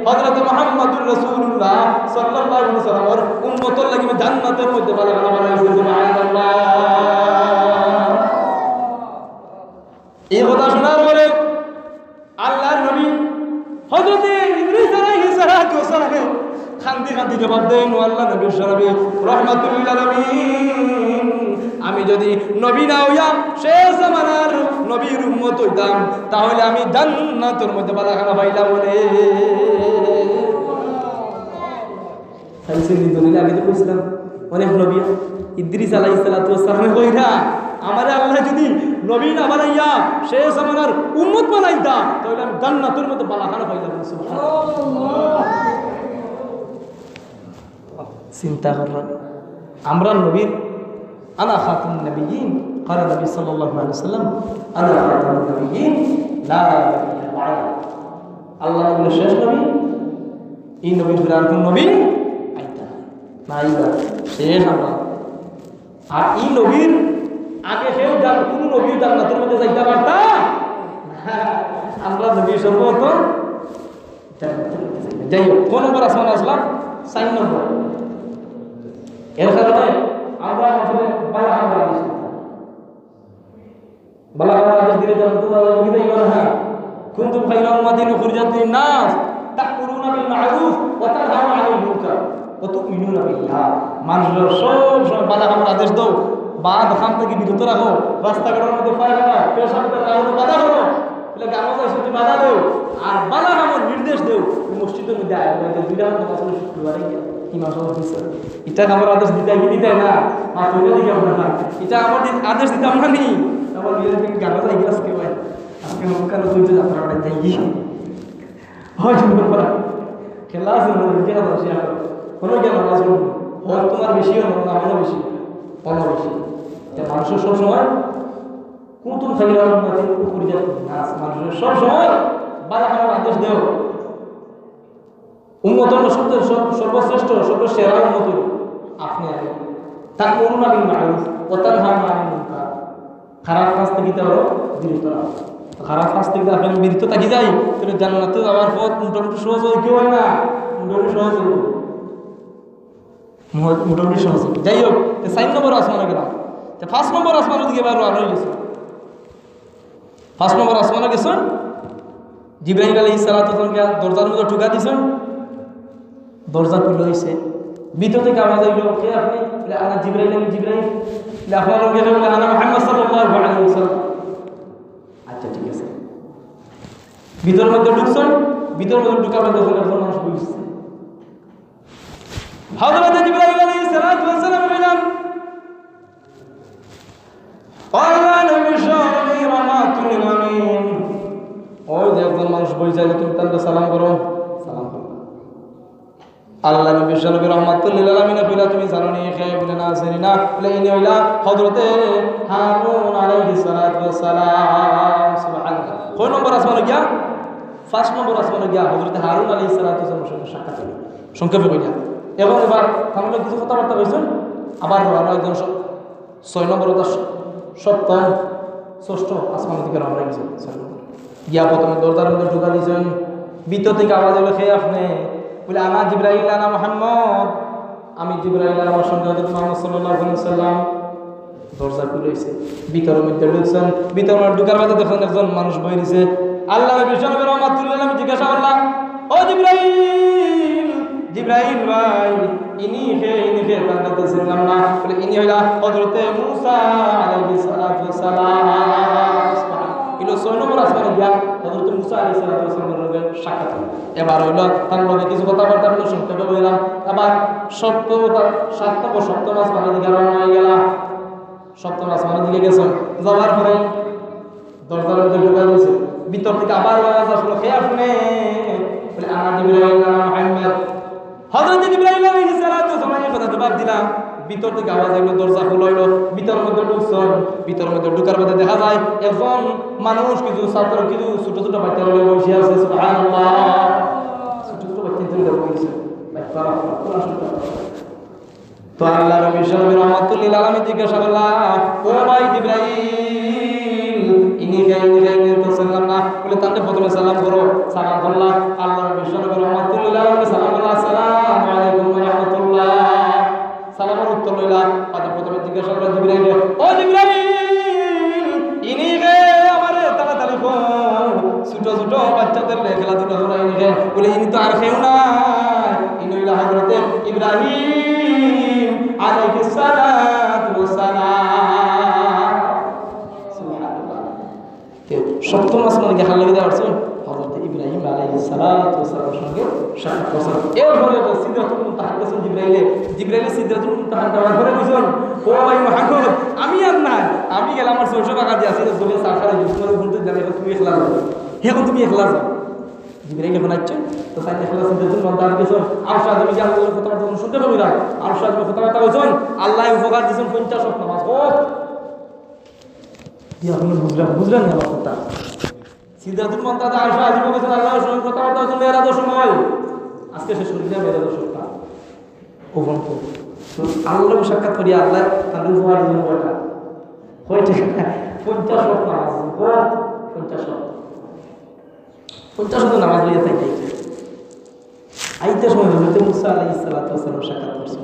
Speaker 1: হযরত মুহাম্মদুর রাসূলুল্লাহ সাল্লাল্লাহু আলাইহি ওয়াসাল্লামের উম্মতের লাগি জান্নাতের মধ্যে বালাখানা বানাইছি সুবহানাল্লাহ এই কথা শোনার পরে আল্লাহর নবী হযরত ইদ্রিস আলাইহিস সালাতু ওয়াসালাম খান্দি খান্দি জবাব দেন ও আল্লাহ নবী শরবে রাহমাতুল লিল আলামিন আমি যদি নবী না হইয়া শেষ জামানার নবীর উম্মত হইতাম তাহলে আমি জান্নাতের মধ্যে বালাখানা পাইলাম বলে তাইছেন দিন আগে তো কইছিলাম অনেক নবী ইদ্রিস আলাইহিস সালাতু ওয়াসালাম কইরা আমারে আল্লাহ যদি নবী না বানাইয়া শেষ জামানার উম্মত বানাইতা তাহলে আমি জান্নাতের মধ্যে বালাখানা পাইলাম সুবহানাল্লাহ চিন্তা করলাম আমরা নবীর আনা খাতুন নবিয়্যিন قال النبي صلى الله عليه وسلم انا خاتم النبيين لا نبي بعد আল্লাহ বলে শেষ নবী এই নবীর পরে আর কোন নবী আইতা না আইবা শেষ আমরা আর এই নবীর আগে কেউ কোন নবী জান্নাতের মধ্যে যাইতে পারতা আমরা নবী সর্বপ্রথম জান্নাতের মধ্যে যাই কোন নম্বর আসমান আসলাম 4 নম্বর এর কারণে আমরা আসলে বালাখানা আদেশ দিলে জান্নাতুল আল্লাহ কি দেই না কুনতুম খায়রা উম্মাতিন উখরিজাত লিন-নাস তা'মুরুনা বিল মা'রুফ ওয়া তানহাউনা আনিল মুনকার ওয়া তু'মিনুনা বিল্লাহ মানুষের সব সময় বালাখানার আদেশ দাও বাদ খাম থেকে বিরত রাখো রাস্তাঘাটের মধ্যে পায়খানা পেশাবদের রাখো বাধা করো বলে গামছা সত্যি বাধা দাও আর বালাখানার নির্দেশ দাও মসজিদের মধ্যে আয়াত দুইটা আসলে শুক্রবারে কি মাস হচ্ছে এটা আমার আদেশ দিতে কি দিতে না মা তোকে দিকে আমরা না এটা আমার আদেশ দিতে আমরা নি আমার নিজের থেকে গামছা যাই আজকে ভাই আজকে মুখার দুইটা যাত্রা করে যাই হয় সুন্দর করা খেলা আছে না যেটা বসে আর কোনো জ্ঞান না শুনুন ওর তোমার বেশি হলো না আমারও বেশি অন্য বেশি মানুষের সব সময় কুতুম খাইরা উম্মতিন উখরিজাত লিন-নাস মানুষের সব সময় বালাখানার আদেশ দাও উম্মতের সর্বশ্রেষ্ঠ সর্বসেরা উম্মত আপনি আগে তা'মুরুনা বিল মা'রুফ ওয়া তানহাউনা আনিল মুনকার খারাপ কাজ থেকে তারও বিরত রাখো খারাপ কাজ থেকে আপনি বিরত থাকি যাই তাহলে জান্নাতে যাওয়ার পথ মোটামুটি সহজ হয় কি হয় না মোটামুটি সহজ হয় মোটামুটি সহজ হয় যাই হোক 4 নম্বর আসমানে গেলাম 5 নম্বর আসমানের দিকে এবার রওনা হয়ে গেছে 5 নম্বর আসমানে গেছেন জিবরাইল আলাইহিস সালাতু ওয়াসালামকে দরজার মধ্যে ঠুকা দিয়েছেন দরজা খুলে হয়েছে ভিতর থেকে আওয়াজ হইল কে আপনি বলে আনা জিবরাইল আমি জিবরাইল বলে আপনার লোক গেলে বলে আনা মুহাম্মদ সাল্লাল্লাহু আলাইহি ওয়াসাল্লাম আচ্ছা ঠিক আছে ভিতর মধ্যে ঢুকছেন ভিতর মধ্যে ঢুকা বাদ দেখুন একজন মানুষ বসছে হযরত জিবরাইল আলাইহিস সালাতু ওয়াসালাম বললেন আল্লাহ নবী সাল্লাল্লাহু আলাইহি ওয়াসাল্লাম ওই যে একজন মানুষ বসে আছে তুমি তাকে সালাম করো সালাম করো আল্লাহ নবী সাল্লাল্লাহু রাহমাতুল লিল আলামিন কইলা তুমি জানো নি কে বলে না জানি না বলে ইনি হইলা হযরতে হারুন আলাইহিস সালাতু ওয়াস সালাম সুবহানাল্লাহ কয় নম্বর আসমানে গিয়া 5 নম্বর আসমানে গিয়া হযরত হারুন আলাইহিস সালামের সঙ্গে সাক্ষাৎ হলো সংক্ষেপে কইয়া। এবং এবার তাহলে কিছু কথাবার্তা হয়েছেন আবার রওনা একজন 6 নম্বর সপ্তম ষষ্ঠ আসমানের দিকে রওনা গেছে। গিয়া প্রথমে দরজার মধ্যে ঢুকা দিয়েছেন, ভিতর থেকে আওয়াজ হলো খেয়ে আপনি বলে আনা জিবরাইল আনা মুহাম্মদ, আমি জিবরাইল আমার সঙ্গে হযরত মুহাম্মদ সাল্লাল্লাহু আলাইহি ওয়াসাল্লাম। দরজা খুলেছে, ভিতরের মধ্যে ঢুকছেন। ভিতরে ঢুকার মধ্যে দেখেন একজন মানুষ বই দিছে। আল্লাহ বিশ্বনবী রাহমাতুল্লাহ আমি জিজ্ঞাসা করলাম, ও জিবরাইল, জিবরাইল ভাই ইনি কে কান্দাতেছিলাম না? বলে ইনি হইলা হযরতে মূসা আলাইহিস সালাতু ওয়াস সালাম। এলো 6 নম্বর আসমানে গিয়া হযরত মূসা আলাইহিস সালাতু ওয়াস সালামের লগে সাক্ষাৎ হলো। এবার হইলো তার লগে কিছু কথাবার্তা হলো, সংক্ষেপে বললাম। আবার সপ্তম আসমানের দিকে রওনা হয়ে গেলাম। সপ্তম আসমানের দিকে গেছেন, যাওয়ার পরে দরজার মধ্যে ঢুকা দিয়েছে। ভিতর থেকে আবার আওয়াজ আসলো, কে আপনি? বলে আনা জিবরাইল আনা মুহাম্মদ। হযরত জিবরাইল আলাইহিস সালাতু ওয়াস সালামের কথা জবাব দিলাম। ভিতর থেকে আওয়াজ এলো, দরজা খোলা হইলো, ভিতরের মধ্যে ঢুকছেন। ভিতরের মধ্যে ঢুকার মধ্যে দেখা যায় একজন মানুষ, কিছু ছাত্র, কিছু ছোট ছোট বাচ্চা হলে বসে আছে। সুবহানাল্লাহ, ছোট ছোট বাচ্চা ধরে বসে বাচ্চারা কোরআন শুনতে। তো আল্লাহ নবী সাল্লাল্লাহু আলাইহি ওয়াসাল্লাম জিজ্ঞাসা করলাম, ও ভাই জিবরাইল ইনি কে তো সালাম না? বলে তাকে প্রথমে সালাম করো। সালাম করলাম। আল্লাহ নবী সাল্লাল্লাহু আলাইহি ওয়াসাল্লাম সালাম করলাম, আসসালামু আলাইকুম ওয়া রাহমাতুল্লাহ। সালামের উত্তর লইলাম। তাকে প্রথমে জিজ্ঞাসা করলাম, জিবরাইল ও জিবরাইল ইনি কে আমারে তাড়াতাড়ি কো, ছোট ছোট বাচ্চাদের খেলাধুলা করা ইনি কে? বলে ইনি তো আর কেউ না, ইনি হইলা হযরত ইব্রাহিম আলাইহিস সালাতু ওয়াস সালাম। সুবহানাল্লাহ। সপ্তম আসমানে গিয়ে হাল লাগিয়ে দেওয়ার হযরত ইব্রাহিম আলাইহিস সালাতু ওয়াস সালামের সঙ্গে সাক্ষাৎ করছেন। এরপরে সিদরাতুল মুনতাহা গেছেন জিবরাইল সিদরাতুল মুনতাহা যাওয়ার পরে বলছেন, ও ভাই মুহাম্মদ আমি আর না, আমি গেলাম আমার 600 টাকা দিয়ে আসি জমির সাখারে জুসমারে ঘুরতে জানি তুমি একলা যাও। এখন তুমি একলা যাও। জিবরাইল এখন আসছেন তো সাইড একলা সিদরাতুল মুনতাহা গেছেন। আর সাথে আমি আল্লাহর কথাবার্তা শুনতে পাবি না। আর সাথে কথাবার্তা বলছেন, আল্লাহ উপকার দিয়েছেন 50 ওয়াক্ত নামাজ। ও কি আপনি বুঝলেন না আমার কথা? সিদরাতুল মুনতাহা আয়েশা আজিব বলেছেন আল্লাহর সঙ্গে কথাবার্তা হয়েছে মেরাজের সময়। আজকে সে শুনলে মেরাজের সপ্তাহ ওভন তো আল্লাহ সাক্ষাৎ করি আল্লাহ তাদের উপহার দিলেন কয়টা? 50 ওয়াক্ত নামাজ। 50 ওয়াক্ত নামাজ লইয়া থাকতে আইতে সময় হযরত মূসা আলাইহিস সালাতু ওয়াস সালাম সাক্ষাৎ করছেন।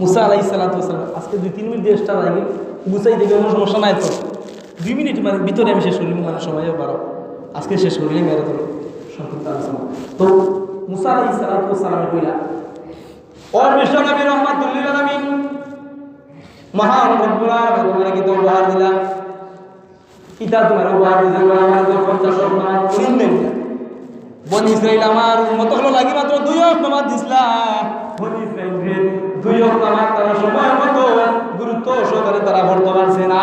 Speaker 1: মূসা আলাইহিস সালাতু ওয়াস সালাম আজকে 2-3 মিনিট দেশটা লাগে গুছাই দেখে কোনো সমস্যা নাই তো। 2 মিনিট মানে ভিতরে আমি শেষ করলাম, মানে সময়ও বাড়ো। আজকে শেষ করলে মেরে ধরো সংক্ষিপ্ত আলোচনা। তো মূসা আলাইহিস সালাতু ওয়াস সালামের কইলা, ও বিশ্বনবী রাহমাতুল লিল আলামিন, মহান রব্বুল আলামিন তোমাকে কি উপহার দিলাম? কিতা তোমার উপহার দিলাম? আমার 50 ওয়াক্ত নামাজ বনি ইসরাইল আমার উম্মত হলো লাগি মাত্র 2 ওয়াক্ত নামাজ দিছলা। বনি ইসরাইল 2 ওয়াক্ত নামাজ তারা সময় মতো গুরুত্ব সহকারে তারা পড়তে পারছে না।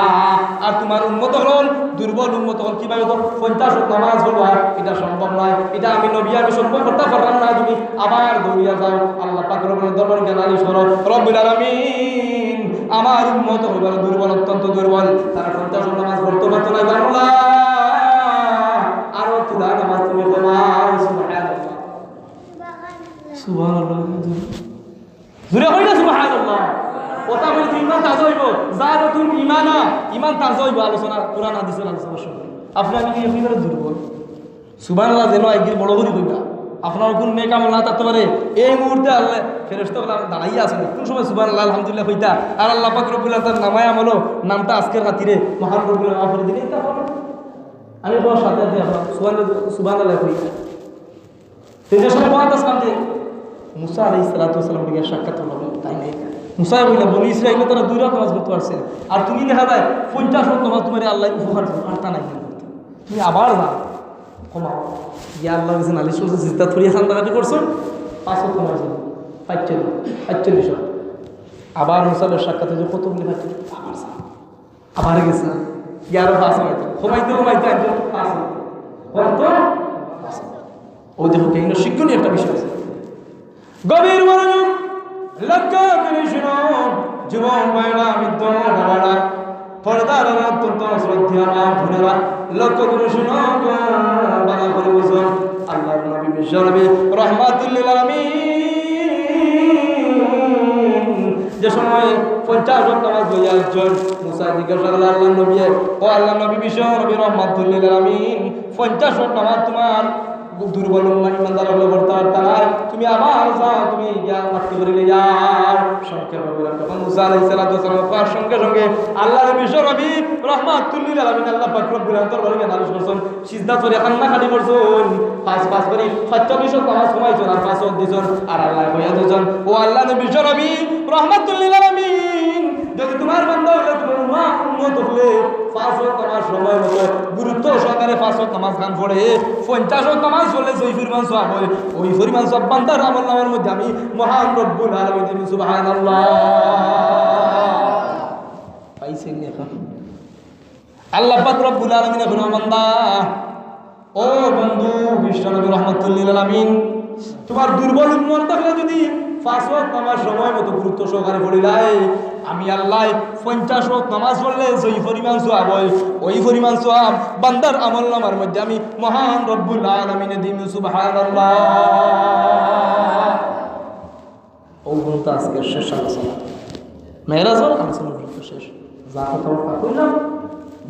Speaker 1: আর তোমার উম্মত হল দুর্বল উম্মত হল, কিভাবে তো 50 ওয়াক্ত নামাজ হলো? এটা সম্ভব নয়। এটা আমি নবী আমি সম্ভব করতে পারলাম না। তুমি আবার দৌড়িয়া যাও আল্লাহ পাক রব্বুল দরবারে নালিশ করো, রব্বুল আলামিন আমার উম্মত হলো দুর্বল, অত্যন্ত দুর্বল, তারা 50 ওয়াক্ত নামাজ পড়তে পারতো না। আল্লাহ আরো তুলা নামাজ তুমি কমাও। সুবহানাল্লাহ, সুবহানাল্লাহ, জুরে হইনা সুবহানাল্লাহ। কথা বলি ইমান তাজা হইব, যার নতুন ইমান তাজা হইব। আলোচনা কোরআন হাদিসের আলোচনা শুনবে। আপনি আমি একেবারে দুর্বল। সুবহানাল্লাহ যেন একদিন বড় করি কইবা। আপনার কোন নেক আমল না থাকতে পারে এই মুহূর্তে আল্লাহ ফেরেশতাগুলো দাঁড়াইয়া আছেন, কোন সময় সুবহানাল্লাহ আলহামদুলিল্লাহ কইতা আর আল্লাহ পাক রব্বুল আলামিন নামায় আমলো নামটা আজকের রাতিরে মহান রব্বুল আলামিন করে দিলে তা পারো। আমি বড় সাথে দিয়ে আপনার সুবহানাল্লাহ কইতা। সেই সময় কথা আসলাম যে মূসা আলাইহিস সালাতু ওয়াস সালামের সাথে সাক্ষাৎ হলো, তাই না? মূসা বললেন বনি ইসরাইল তারা 2 রাত নামাজ পড়তে পারছে, আর তুমি দেখা যায় 50 ওয়াক্ত নামাজ তোমার আল্লাহ উপহার পারতা নাই। তুমি আবার যাও কমাও গিয়া আল্লাহ কাছে নালিশ করছে, জিদ্দা থরিয়া খান্দাকাটি করছো, 5 ওয়াক্ত নামাজ 45 আবার মূসার সাক্ষাৎ হয়েছে কতগুলি পাইছে, আবার গেছে গিয়ে 5 হয়তো ঘুমাইতে একজন 5 হয়তো। ওই দেখো কেন শিক্ষণীয় একটা বিষয় আছে। গভীর মনোযোগ লক্ষ্য করে শুনো যুবক ভাইরা, বৃদ্ধ বাবারা, পর্দার অত্যন্ত শ্রদ্ধা মা বোনেরা, লক্ষ্য করে শুনো বাবা করে বুঝুন। আল্লাহর নবী বিশ্বনবী রাহমাতুল লিল আলামিন যে সময় 50 ওয়াক্ত নামাজ পড়ে একজন মুসা জিজ্ঞাসা করলেন আল্লাহর নবী, ও আল্লাহর নবী বিশ্বনবী রাহমাতুল লিল আলামিন 50 ওয়াক্ত নামাজ তোমার দুর্বল ইমানদার হলে পড়তে পারতা না, তুমি আবার যাও, তুমি মাতৃ করে যাও। সংক্ষেপে বললাম তখন মুসা আলাইহিস সালাম পাওয়ার সঙ্গে সঙ্গে আল্লাহর বিশ্বনবী রাহমাতুল লিল আলামিন আল্লাহ পাক রব্বুল আলামিন দরবারে নালিশ করছেন, সিজদা করে কান্নাকাটি করছেন, পাঁচ করে 45 ওয়াক্ত নামাজ কমাইছেন আর 5 ওয়াক্ত দিছেন। আর আল্লাহ কইয়া দিছেন, ও আল্লাহর বিশ্বনবী রাহমাতুল লিল আলামিন যদি তোমার বান্দা হলে তোমার উম্মত হলে 5 ওয়াক্ত নামাজ সময় মতো গুরুত্ব সহকারে 5 ওয়াক্ত নামাজ গান পড়ে 50 ওয়াক্ত নামাজ পড়লে যেই পরিমাণ সওয়াব হয় ওই পরিমাণ সওয়াব বান্দার আমলনামার মধ্যে আমি মহান রব্বুল আলামিন দিন সুবহানাল্লাহ পাইছেন এখন। আল্লাহ পাক রব্বুল আলামিন এখন বান্দা, ও বন্ধু বিশ্বনবী রাহমাতুল লিল আলামিন তোমার দুর্বল উম্মত থাকলে যদি 5 ওয়াক্ত নামাজ সময় মতো গুরুত্ব সহকারে পড়িলাই আমি আল্লাহ 50 ওয়াক্ত নামাজ পড়লে যেই পরিমাণ সওয়াব হয় ওই পরিমাণ সওয়াব বান্দার আমলনামার মধ্যে আমি মহান রব্বুল আলামিন দিন সুবহানাল্লাহ। ও বন্ধু আজকে শেষ আলোচনা মেরাজের আলোচনা শেষ, যা কথা কইলাম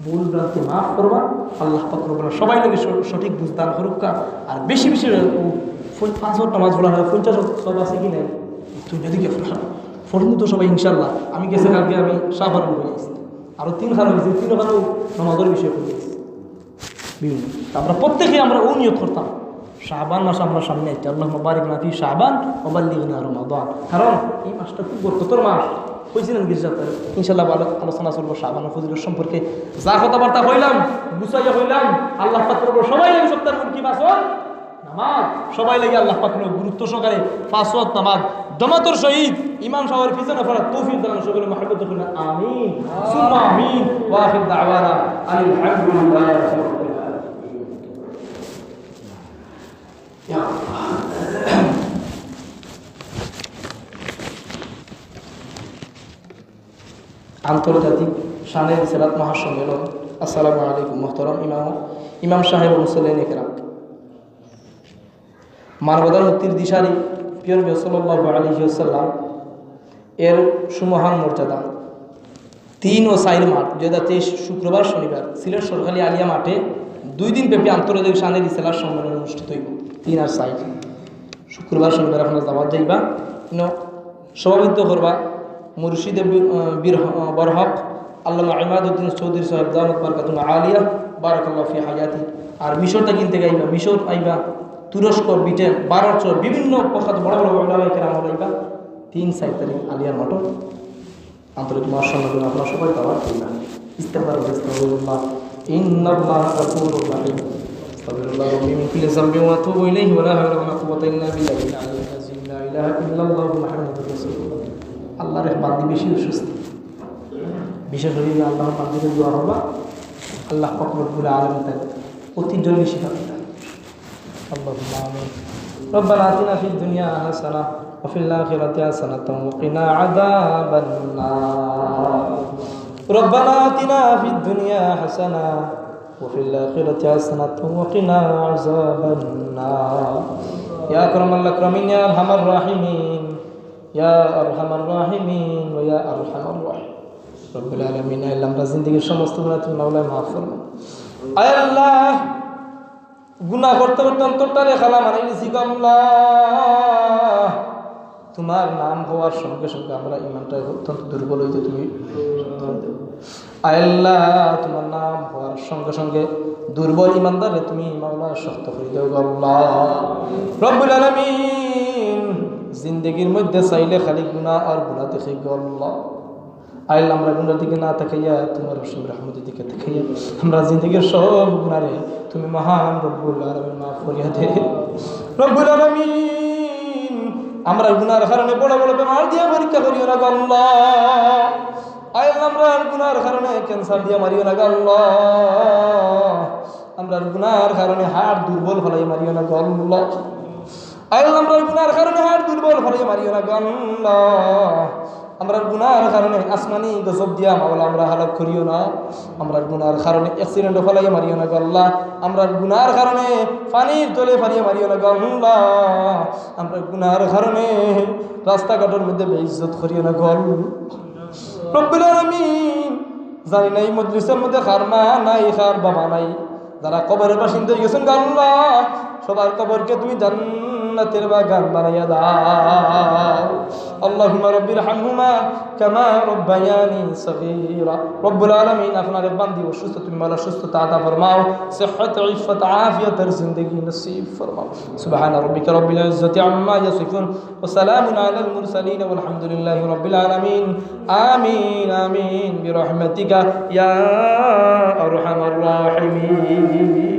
Speaker 1: ভুল ভ্রান্তি মাফ করবা, আল্লাহ পাক রব্বুল সবাই লাগে সঠিক বুঝদান করুক। আর বেশি বেশি 5 ওয়াক্ত নামাজ পড়া হয় 50 ওয়াক্ত সব আছে কি নাই তুমি যদি কে ফোন তো সবাই ইনশাল্লাহ। আমি গেছে কালকে আমি সাবান হয়ে গেছি, আরো 3 খান হয়েছি, 3 খানও নামাজের বিষয় করে গেছি বিভিন্ন। আমরা প্রত্যেকে আমরা ও নিয়ত করতাম শাবান মাস আমরা সামনে একটা আল্লাহ মুবারিক না ফি শাবান ওয়া বাল্লিগনা রমাদান, কারণ এই মাসটা খুব বরকতের মাস কইছিলেন গির্জাতে। ইনশাআল্লাহ ভালো আলোচনা চলবো শাবানের ফজিলত সম্পর্কে, যা কথাবার্তা হইলাম গুছাইয়া হইলাম আল্লাহ পাক করব সবাই এই সপ্তাহের কি মাস নামাজ সবাই লাগে আল্লাহ পাক গুরুত্ব সহকারে 5 ওয়াক্ত নামাজ জামাতের সহিত ইমাম সাহেবের পিছনে পড়া তৌফিক দান সকলে মহব্বত করুন আমিন সুম্মা আমিন ওয়া আখির দাওয়ানা আলহামদুলিল্লাহি রাব্বিল আলামিন। আন্তর্জাতিক শানে রিসালাত মহাসম্মেলন। আসসালামু আলাইকুম মুহতারাম ইমাম সাহেব ও মুসল্লিন ইকরাম। মানবতার মুক্তির দিশারি প্রিয় নবী সাল্লাল্লাহু আলাইহি ওয়াসাল্লাম এর সুমহান মর্যাদা 3 ও 4 মার্চ 2023 শুক্রবার শনিবার সিলেট সরকারি আলিয়া মাঠে 2 দিন ব্যাপী আন্তর্জাতিক শানে রিসালাত সম্মেলন অনুষ্ঠিত হইব। 3 আর 4 শুক্রবার শনিবার আপনারা দাওয়াত যাইবা, সভাপতিত্ব করবা মুর্শিদ বরহক আল্লামা ইমাদউদ্দিন চৌধুরী সাহেব দামাত বারকাতুল আলিয়া বারাকাল্লাহু ফি হায়াতি। আর মিশরটা কিনতে গাইবা, মিশর আইবা, তুরস্ক, ব্রিটেন, ভারত সহ বিভিন্ন প্রখ্যাত বড় বড় উলামায়ে কেরাম আইবা 3-4 তারিখ আলিয়ার মাঠ আন্তর্জাতিক মহাসম্মেলন। আপনারা সবাই দাওয়াত দিবেন। ইস্তেগফার আস্তাগফিরুল্লাহ ইন্নাল্লাহা গফুরুর রহিম আস্তাগফিরুল্লাহ মিন কুল্লি যামবিন ওয়া আতুবু ইলাইহি ওয়া লা হাওলা ওয়া লা কুওয়াতা ইল্লা বিল্লাহিল আলিয়্যিল আযীম। লা ইলাহা ইল্লাল্লাহু মুহাম্মাদুর রাসূলুল্লাহ। আল্লাহর বান্দি বেশি অসুস্থ, বিশেষ করে আল্লাহর বান্দিদের দোয়া হবা আল্লাহ পাক রব্বুল আলামিন তাকে অতি জলদি শিফা দেন। আল্লাহুম্মা আমিন। রব্বানা আতিনা ফিদ দুনিয়া হাসানা ওয়া ফিল আখিরাতি হাসানাতাও ওয়া কিনা আযাবান নার। রব্বানা আতিনা ফিদ দুনিয়া হাসানা ওয়া ফিল আখিরাতি হাসানাতাও ওয়া কিনা আযাবান নার। ইয়া আকরামাল আকরামিন ইয়া আরহামার রাহিমিন ইয়া আরহামার রাহিমিন ওয়া ইয়া আরহামার রাহিম। রব্বুল আলামিন আল্লাহ আমরা জিন্দেগীর সমস্ত গুনাহ তুমি মাওলায় মাফ ফরমাও। আয় আল্লাহ গুনাহ করতে করতে অন্তরটারে খালা মানে নিছি আল্লাহ, তোমার নাম হওয়ার সঙ্গে সঙ্গে আমরা ইমানটা অত্যন্ত দুর্বল হইতে তুমি আয় আল্লাহ তোমার নাম হওয়ার সঙ্গে সঙ্গে দুর্বল ইমানদারে তুমি মাওলা শক্ত করে দাও আল্লাহ। রব্বুল আলামিন জিন্দেগীর মধ্যে চাইলে খালি গুনাহ আর গুনাহ দেখে আল্লাহ। আইল আমরা গুনার দিকে না তাকাইয়া তোমার রসিম রহমতের দিকে তাকাইয়া আমরা জিন্দেগীর সব গুনারে তুমি মহান রব্বুল আলামিন মাফ করিয়া দে। রব্বুল আলামিন আমরা গুনার কারণে বড় বড় বেমার দিয়ে পরীক্ষা করিও না আল্লাহ। আইল আমরা গুনার কারণে ক্যান্সার দিয়ে মারিও না আল্লাহ। আমরা গুনার কারণে হাড় দুর্বল হলাই মারিও না আল্লাহ। আইল আমরা গুনার কারণে হাড় দুর্বল হলাই মারিও না আল্লাহ।
Speaker 2: আমরা গুনার কারণে আসমানি গজব দিয়া মাওলা আমরা হালাক করিও না, আমরা গুনার কারণে অ্যাক্সিডেন্ট ফলাই মারিও না গো আল্লাহ, আমরা গুনার কারণে পানির তলে ফারিয়ে মারিও না গো আল্লাহ, আমরা গুনার কারণে রাস্তাঘাটের মধ্যে বেইজ্জত করিও না গো রব্বুল আলামিন। জানি না এই মজলিসের মধ্যে কার মা নাই, কার বাবা নাই, যারা কবরের বাসিন্দা হয়ে গেছেন গো আল্লাহ, সবার কবরকে তুমি জান্নাতের বাগান বানাইয়া দাও। আল্লাহুম্মা রাব্বির হামহুমা কামা রাব্বায়ানি সগীরা। রব্বুল আলামিন আপনার বান্দি অসুস্থ, তুমি মাওলা সুস্থতা আতা ফরমাও, সিহহাত ইফাত আফিয়াতের জিন্দেগি নসিব ফরমাও। সুবহানা রাব্বিকা রাব্বিল ইজ্জাতি আম্মা ইয়াসিফুন ওয়া সালামুন আলাল মুরসালিন ওয়ালহামদুলিল্লাহি রাব্বিল আলামিন। আমিন আমিন বিরহমাতিকা ইয়া আরহামার রাহিমিন।